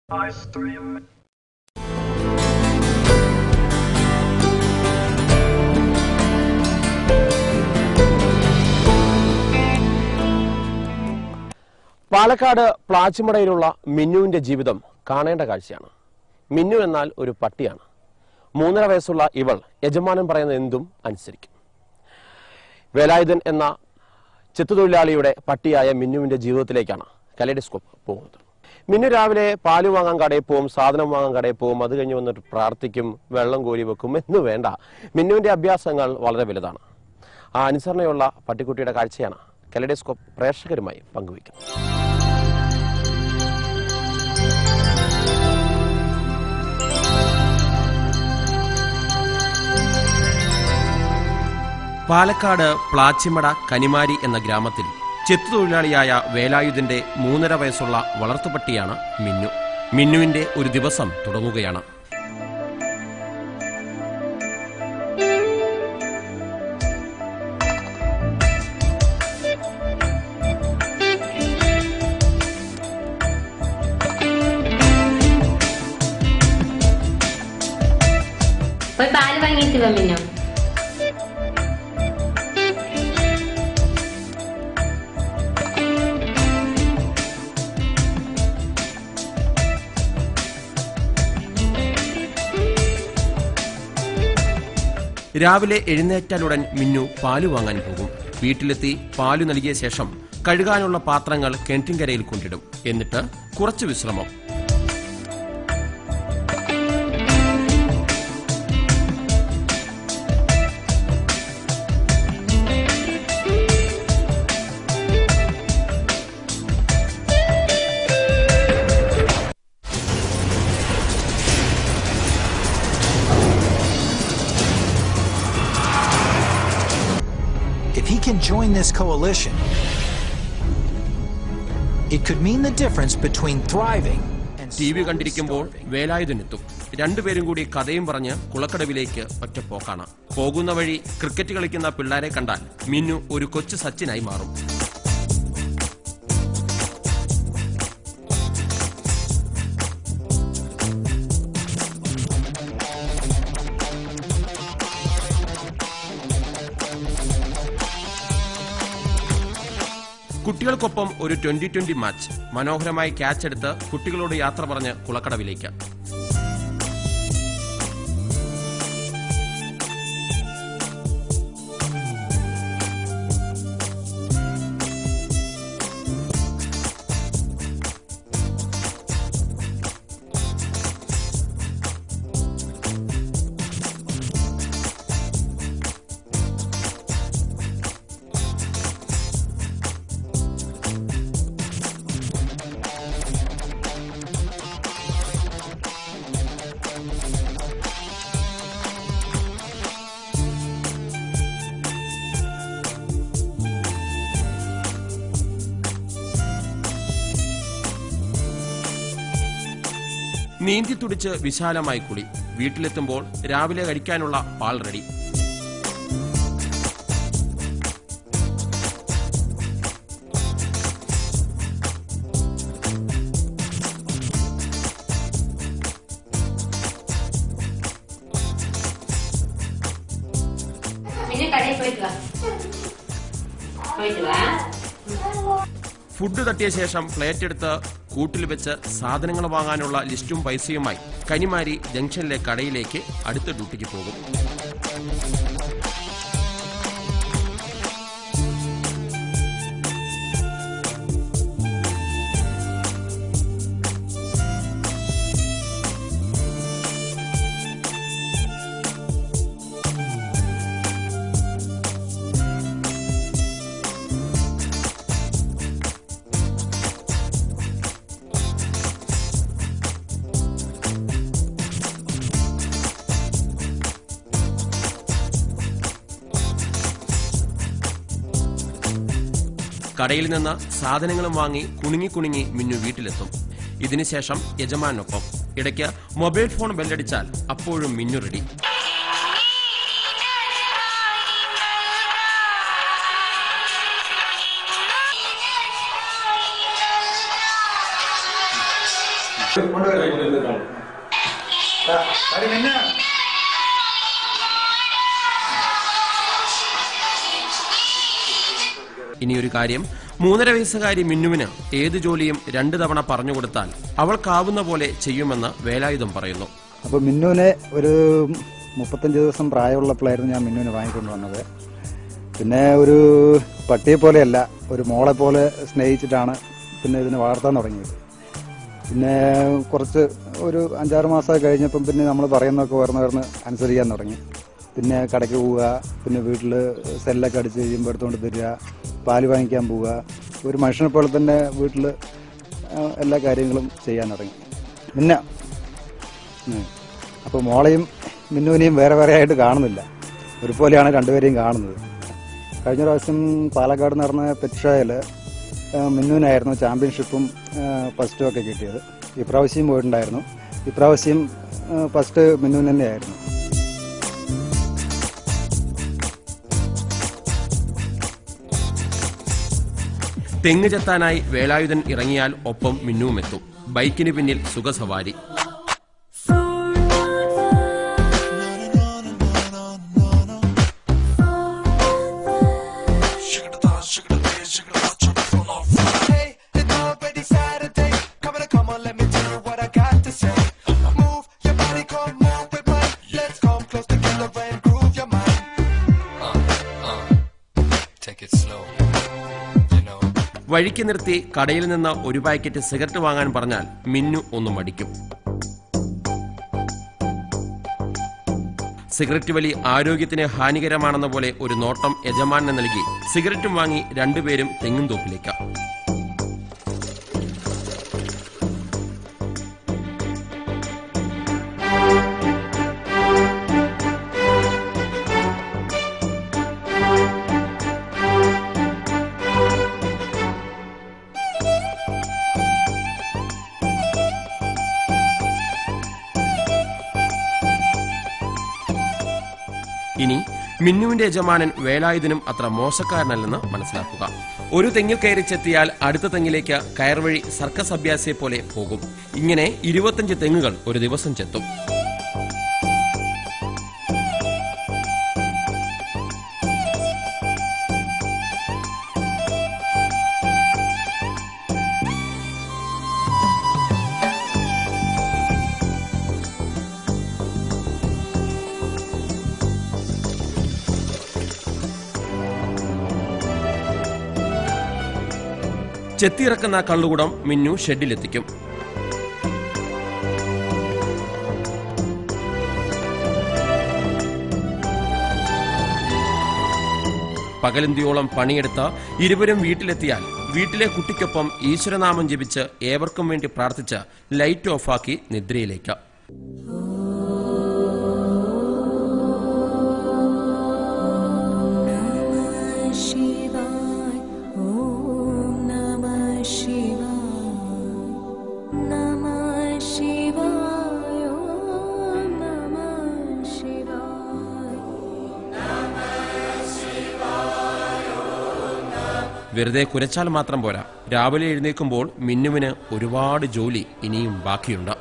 പാലക്കാട് പ്ലാച്ചിമടയിലുള്ള മിന്നുവിന്റെ ജീവിതം കാണേണ്ട കാഴ്ചയാണ്. മിന്നു എന്നാൽ ഒരു പട്ടിയാണ്. 3.5 വയസ്സുള്ള ഇവൾ യജമാനൻ പറയുന്ന എന്തും അനുസരിക്കും. വേലായുധൻ എന്ന ചെത്തുതൊഴിലാളിയുടെ പട്ടിയായ മിന്നുവിന്റെ ജീവിതത്തിലേക്കാണ് കലൈഡോസ്കോപ്പ് പോകുന്നത്. മിന്നു രാവിലെ പാല് വാങ്ങാൻ കടയിൽ പോവും, സാധനം വാങ്ങാൻ കടയിൽ പോവും, അത് കഴിഞ്ഞ് വന്നിട്ട് പ്രാർത്ഥിക്കും, വെള്ളം കോരി വെക്കും എന്ന് വേണ്ട. മിന്നുവിന്റെ അഭ്യാസങ്ങൾ വളരെ വലുതാണ്. ആ അനുസരണയുള്ള പട്ടിക്കുട്ടിയുടെ കാഴ്ചയാണ് കലൈഡോസ്കോപ്പ് പ്രേക്ഷകരുമായി പങ്കുവയ്ക്കുന്നത്. പാലക്കാട് പ്ലാച്ചിമട കനിമാരി എന്ന ഗ്രാമത്തിൽ ചെത്തുതൊഴിലാളിയായ വേലായുധന്റെ 3.5 വയസ്സുള്ള വളർത്തുപട്ടിയാണ് മിന്നു. മിന്നുവിന്റെ ഒരു ദിവസം തുടങ്ങുകയാണ്. പാല് വാങ്ങിയിട്ട് വാ മിന്നു. രാവിലെ എഴുന്നേറ്റാലുടൻ മിന്നു പാല് വാങ്ങാൻ പോകും. വീട്ടിലെത്തി പാല് നൽകിയ ശേഷം കഴുകാനുള്ള പാത്രങ്ങൾ കിണറ്റിൻകരയിൽ കൊണ്ടിടും. എന്നിട്ട് കുറച്ച് വിശ്രമം. If he can join this coalition, it could mean the difference between thriving and TV കണ്ടിരിക്കുമ്പോൾ വേലായുധനെത്തും. രണ്ടുപേരും കൂടി കഥയും പറഞ്ഞ് കുളക്കടവിലേക്ക് ഒറ്റപ്പോക്കാണ്. പോകുന്ന വഴി ക്രിക്കറ്റ് കളിക്കുന്ന പിള്ളേരെ കണ്ടാൽ മിന്നു ഒരു കൊച്ചു സച്ചിനായി മാറും. കുട്ടികൾക്കൊപ്പം ഒരു 20-20 മാച്ച്. മനോഹരമായി ക്യാച്ച് എടുത്ത് കുട്ടികളോട് യാത്ര പറഞ്ഞ് കുളക്കടവിലേക്ക്. നീന്തി തുടിച്ച് വിശാലമായി കുളി. വീട്ടിലെത്തുമ്പോൾ രാവിലെ കഴിക്കാനുള്ള പാൽ റെഡി. ഫുഡ് തട്ടിയ ശേഷം പ്ലേറ്റ് എടുത്ത് കൂട്ടിൽ വെച്ച് സാധനങ്ങൾ വാങ്ങാനുള്ള ലിസ്റ്റും പൈസയുമായി കനിമാരി ജംഗ്ഷനിലെ കടയിലേക്ക് അടുത്ത ഡ്യൂട്ടിക്ക് പോകും. കടയിൽ നിന്ന് സാധനങ്ങളും വാങ്ങി കുണുങ്ങി മിന്നു വീട്ടിലെത്തും. ഇതിനുശേഷം യജമാനൊപ്പം. ഇടയ്ക്ക് മൊബൈൽ ഫോൺ ബെല്ലടിച്ചാൽ അപ്പോഴും മിന്നു റെഡി. ഇനിയൊരു കാര്യം, 3.5 വയസ്സുകാരി മിന്നുവിന് ഏത് ജോലിയും 2 തവണ പറഞ്ഞു കൊടുത്താൽ അവൾക്കാവുന്ന പോലെ ചെയ്യുമെന്ന് വേലായുധം പറയുന്നു. അപ്പോൾ മിന്നുവിനെ ഒരു 35 ദിവസം പ്രായമുള്ളപ്പോഴായിരുന്നു ഞാൻ മിന്നുവിനെ വാങ്ങിക്കൊണ്ട് വന്നത്. പിന്നെ ഒരു പട്ടിയെ പോലെയല്ല, ഒരു മോളെ പോലെ സ്നേഹിച്ചിട്ടാണ് പിന്നെ ഇതിനെ വളർത്താൻ തുടങ്ങിയത്. പിന്നെ കുറച്ച് ഒരു 5-6 മാസമൊക്കെ കഴിഞ്ഞപ്പം പിന്നെ നമ്മൾ പറയുന്നതൊക്കെ ഓർന്ന് അനുസരിക്കാൻ തുടങ്ങി. പിന്നെ കടയ്ക്ക് പോവുക, പിന്നെ വീട്ടിൽ സെല്ലൊക്കെ അടിച്ച് കഴിയുമ്പോൾ എടുത്തുകൊണ്ട് തരിക, പാല് വാങ്ങിക്കാൻ പോവുക, ഒരു മനുഷ്യനെ പോലെ തന്നെ വീട്ടിൽ എല്ലാ കാര്യങ്ങളും ചെയ്യാൻ തുടങ്ങി. പിന്നെ അപ്പോൾ മോളെയും മിന്നുവിനെയും വേറെ വേറെ ആയിട്ട് കാണുന്നില്ല, ഒരുപോലെയാണ് രണ്ടുപേരെയും കാണുന്നത്. കഴിഞ്ഞ പ്രാവശ്യം പാലക്കാട് നടന്ന പെറ്റ് ഷോയിൽ മിന്നുവിനായിരുന്നു ചാമ്പ്യൻഷിപ്പും ഫസ്റ്റും ഒക്കെ കിട്ടിയത്. ഇപ്രാവശ്യം പോയിട്ടുണ്ടായിരുന്നു. ഇപ്രാവശ്യം ഫസ്റ്റ് മിന്നുവിന് തന്നെയായിരുന്നു. തെങ്ങ് ചെത്താനായി വേലായുധൻ ഇറങ്ങിയാൽ ഒപ്പം മിന്നുവുമെത്തും. ബൈക്കിന് പിന്നിൽ സുഖസവാരി. വഴിക്ക് നിർത്തി കടയിൽ നിന്ന് ഒരു പാക്കറ്റ് സിഗരറ്റ് വാങ്ങാൻ പറഞ്ഞാൽ മിന്നു ഒന്ന് മടിക്കും. സിഗരറ്റ് വലി ആരോഗ്യത്തിന് ഹാനികരമാണെന്ന പോലെ ഒരു നോട്ടം യജമാനന് നൽകി സിഗരറ്റും വാങ്ങി രണ്ടുപേരും തെങ്ങുംതോപ്പിലേക്ക്. ഇനി മിന്നുവിന്റെ യജമാനൻ വേലായുധനും അത്ര മോശക്കാരനല്ലെന്ന് മനസ്സിലാക്കുക. ഒരു തെങ്ങിൽ കയറി ചെത്തിയാൽ അടുത്ത തെങ്ങിലേക്ക് കയർവഴി സർക്കസ് അഭ്യാസിയെ പോലെ പോകും. ഇങ്ങനെ 25 തെങ്ങുകൾ ഒരു ദിവസം ചെത്തും. ചെത്തിയിറക്കുന്ന കള്ളുകുടം മിന്നു ഷെഡിലെത്തിക്കും. പകലന്തിയോളം പണിയെടുത്ത് ഇരുവരും വീട്ടിലെത്തിയാൽ വീട്ടിലെ കുട്ടിക്കൊപ്പം ഈശ്വരനാമം ജപിച്ച് ഏവർക്കും വേണ്ടി പ്രാർത്ഥിച്ച് ലൈറ്റ് ഓഫാക്കി നിദ്രയിലേക്ക്. വെറുതെ കുരച്ചാൽ മാത്രം പോരാ. രാവിലെ എഴുന്നേൽക്കുമ്പോൾ മിന്നുവിന് ഒരുപാട് ജോലി ഇനിയും ബാക്കിയുണ്ട്.